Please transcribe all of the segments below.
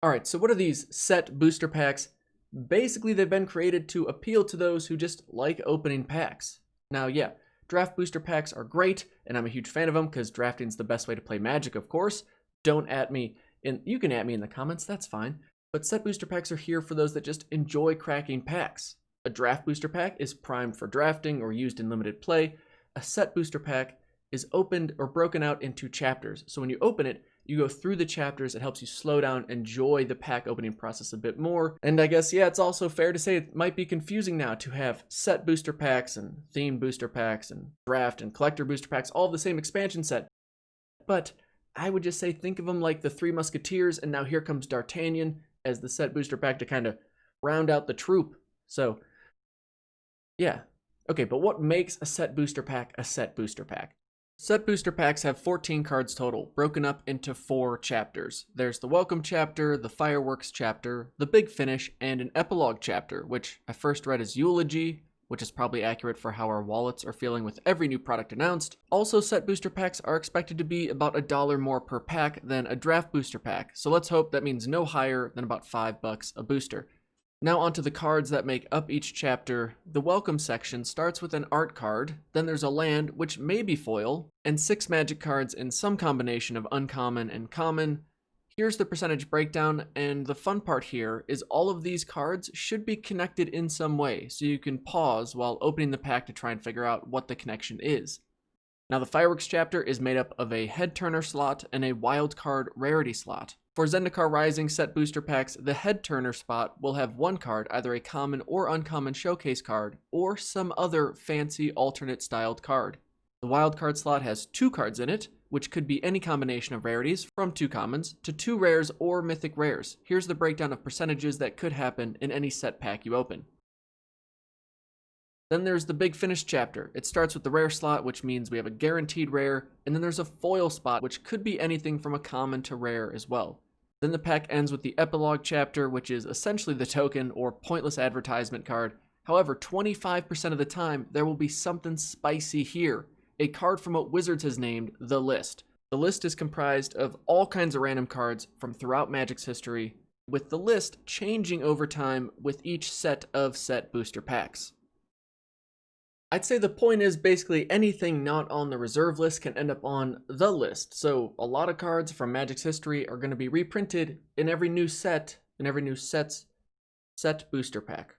Alright, so what are these set booster packs? Basically, they've been created to appeal to those who just like opening packs. Now, yeah, draft booster packs are great, and I'm a huge fan of them because drafting's the best way to play Magic, of course. Don't at me, you can at me in the comments, that's fine. But set booster packs are here for those that just enjoy cracking packs. A draft booster pack is primed for drafting or used in limited play. A set booster pack is opened or broken out into chapters. So when you open it, you go through the chapters. It helps you slow down, enjoy the pack opening process a bit more. And I guess, yeah, it's also fair to say it might be confusing now to have set booster packs and themed booster packs and draft and collector booster packs, all the same expansion set. But I would just say think of them like the Three Musketeers, and now here comes D'Artagnan as the set booster pack to kind of round out the troop. So, yeah. Okay, but what makes a set booster pack a set booster pack? Set booster packs have 14 cards total, broken up into 4 chapters. There's the Welcome chapter, the Fireworks chapter, the Big Finish, and an Epilogue chapter, which I first read as Eulogy, which is probably accurate for how our wallets are feeling with every new product announced. Also, set booster packs are expected to be about $1 more per pack than a draft booster pack, so let's hope that means no higher than about $5 a booster. Now onto the cards that make up each chapter. The Welcome section starts with an art card, then there's a land, which may be foil, and 6 magic cards in some combination of uncommon and common. Here's the percentage breakdown, and the fun part here is all of these cards should be connected in some way, so you can pause while opening the pack to try and figure out what the connection is. Now the Fireworks chapter is made up of a head turner slot and a wild card rarity slot. For Zendikar Rising set booster packs, the head turner spot will have 1 card, either a common or uncommon showcase card, or some other fancy alternate styled card. The wild card slot has 2 cards in it, which could be any combination of rarities from 2 commons to 2 rares or mythic rares. Here's the breakdown of percentages that could happen in any set pack you open. Then there's the Big Finish chapter. It starts with the rare slot, which means we have a guaranteed rare, and then there's a foil spot, which could be anything from a common to rare as well. Then the pack ends with the Epilogue chapter, which is essentially the token or pointless advertisement card. However, 25% of the time, there will be something spicy here. A card from what Wizards has named the List. The List is comprised of all kinds of random cards from throughout Magic's history, with the list changing over time with each set of set booster packs. I'd say the point is basically anything not on the reserve list can end up on the list. So a lot of cards from Magic's history are going to be reprinted in every new set, set booster pack.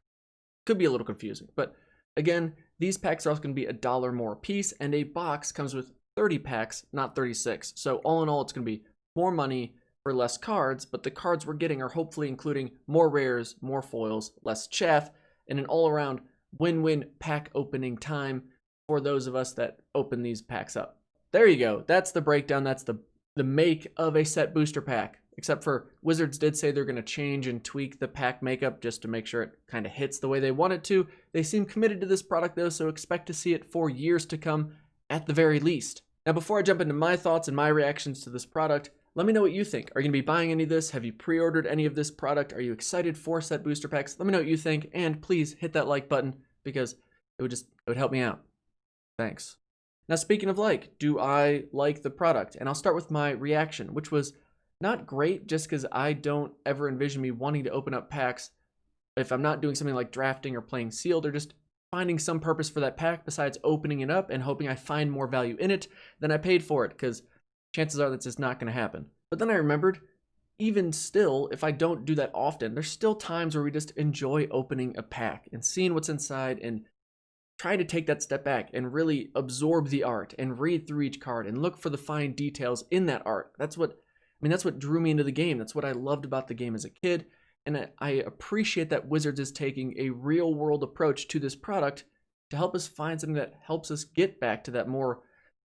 Could be a little confusing, but again, these packs are also going to be $1 more a piece, and a box comes with 30 packs, not 36. So all in all, it's going to be more money for less cards, but the cards we're getting are hopefully including more rares, more foils, less chaff, and an all-around win-win pack opening time for those of us that open these packs up. There you go. That's the breakdown. That's the make of a set booster pack. Except for Wizards did say they're going to change and tweak the pack makeup just to make sure it kind of hits the way they want it to. They seem committed to this product though, so expect to see it for years to come at the very least. Now before I jump into my thoughts and my reactions to this product, let me know what you think. Are you going to be buying any of this? Have you pre-ordered any of this product? Are you excited for set booster packs? Let me know what you think, and please hit that like button because it would help me out. Thanks. Now speaking of like, do I like the product? And I'll start with my reaction, which was not great just because I don't ever envision me wanting to open up packs if I'm not doing something like drafting or playing sealed or just finding some purpose for that pack besides opening it up and hoping I find more value in it than I paid for it, because chances are that's just not going to happen. But then I remembered, even still, if I don't do that often, there's still times where we just enjoy opening a pack and seeing what's inside and trying to take that step back and really absorb the art and read through each card and look for the fine details in that art. That's what drew me into the game. That's what I loved about the game as a kid. And I appreciate that Wizards is taking a real world approach to this product to help us find something that helps us get back to that more,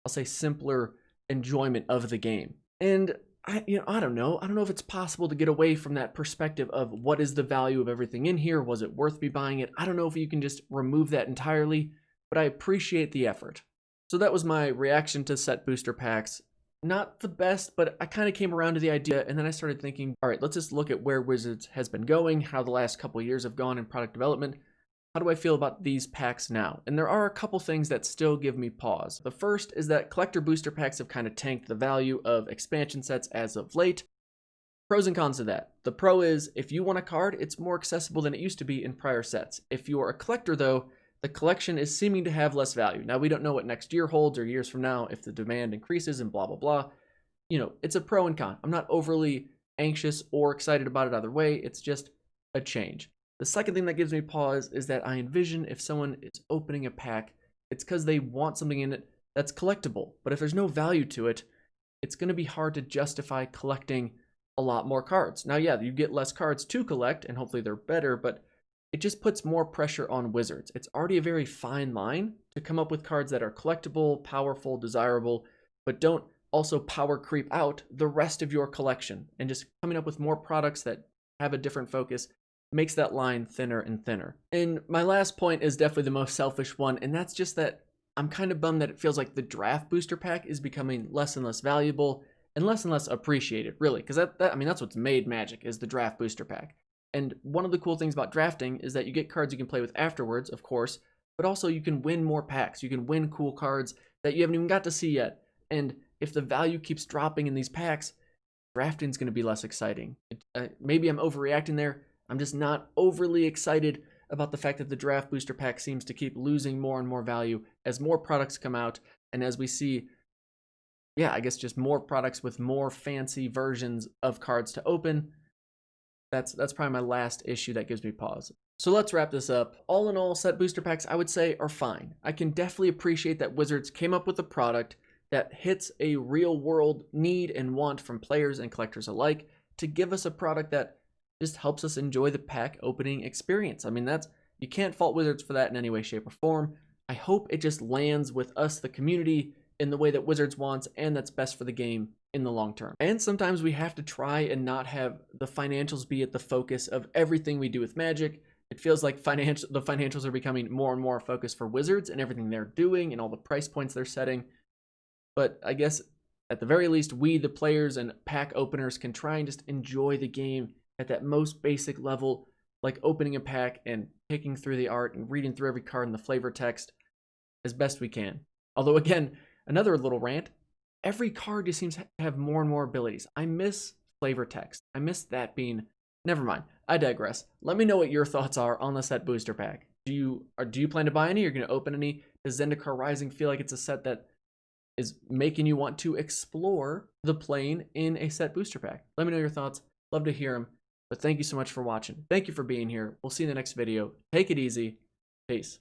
I'll say, simpler enjoyment of the game. And I don't know if it's possible to get away from that perspective of what is the value of everything in here? Was it worth me buying it? I don't know if you can just remove that entirely, but I appreciate the effort. So that was my reaction to set booster packs. Not the best, but I kind of came around to the idea, and then I started thinking, all right, let's just look at where Wizards has been going, how the last couple of years have gone in product development. How do I feel about these packs now? And there are a couple things that still give me pause. The first is that collector booster packs have kind of tanked the value of expansion sets as of late. Pros and cons to that. The pro is if you want a card, it's more accessible than it used to be in prior sets. If you're a collector though, the collection is seeming to have less value. Now we don't know what next year holds or years from now if the demand increases and blah, blah, blah. You know, it's a pro and con. I'm not overly anxious or excited about it either way. It's just a change. The second thing that gives me pause is that I envision if someone is opening a pack, it's because they want something in it that's collectible. But if there's no value to it, it's going to be hard to justify collecting a lot more cards. Now, yeah, you get less cards to collect, and hopefully they're better, but it just puts more pressure on Wizards. It's already a very fine line to come up with cards that are collectible, powerful, desirable, but don't also power creep out the rest of your collection. And just coming up with more products that have a different focus makes that line thinner and thinner. And my last point is definitely the most selfish one, and that's just that I'm kind of bummed that it feels like the draft booster pack is becoming less and less valuable and less appreciated, really, because I mean, that's what's made Magic, is the draft booster pack. And one of the cool things about drafting is that you get cards you can play with afterwards, of course, but also you can win more packs. You can win cool cards that you haven't even got to see yet. And if the value keeps dropping in these packs, drafting's going to be less exciting. Maybe I'm overreacting there. I'm just not overly excited about the fact that the draft booster pack seems to keep losing more and more value as more products come out and as we see, yeah, I guess just more products with more fancy versions of cards to open. That's probably my last issue that gives me pause. So let's wrap this up. All in all, set booster packs, I would say, are fine. I can definitely appreciate that Wizards came up with a product that hits a real world need and want from players and collectors alike to give us a product that just helps us enjoy the pack opening experience. I mean, you can't fault Wizards for that in any way, shape, or form. I hope it just lands with us, the community, in the way that Wizards wants and that's best for the game in the long term. And sometimes we have to try and not have the financials be at the focus of everything we do with Magic. It feels like the financials are becoming more and more a focus for Wizards and everything they're doing and all the price points they're setting. But I guess at the very least, we, the players and pack openers, can try and just enjoy the game at that most basic level, like opening a pack and picking through the art and reading through every card in the flavor text as best we can. Although again, another little rant, every card just seems to have more and more abilities. I miss flavor text. I miss that being, never mind, I digress. Let me know what your thoughts are on the set booster pack. Do you plan to buy any? Are you going to open any? Does Zendikar Rising feel like it's a set that is making you want to explore the plane in a set booster pack? Let me know your thoughts. Love to hear them. But thank you so much for watching. Thank you for being here. We'll see you in the next video. Take it easy. Peace.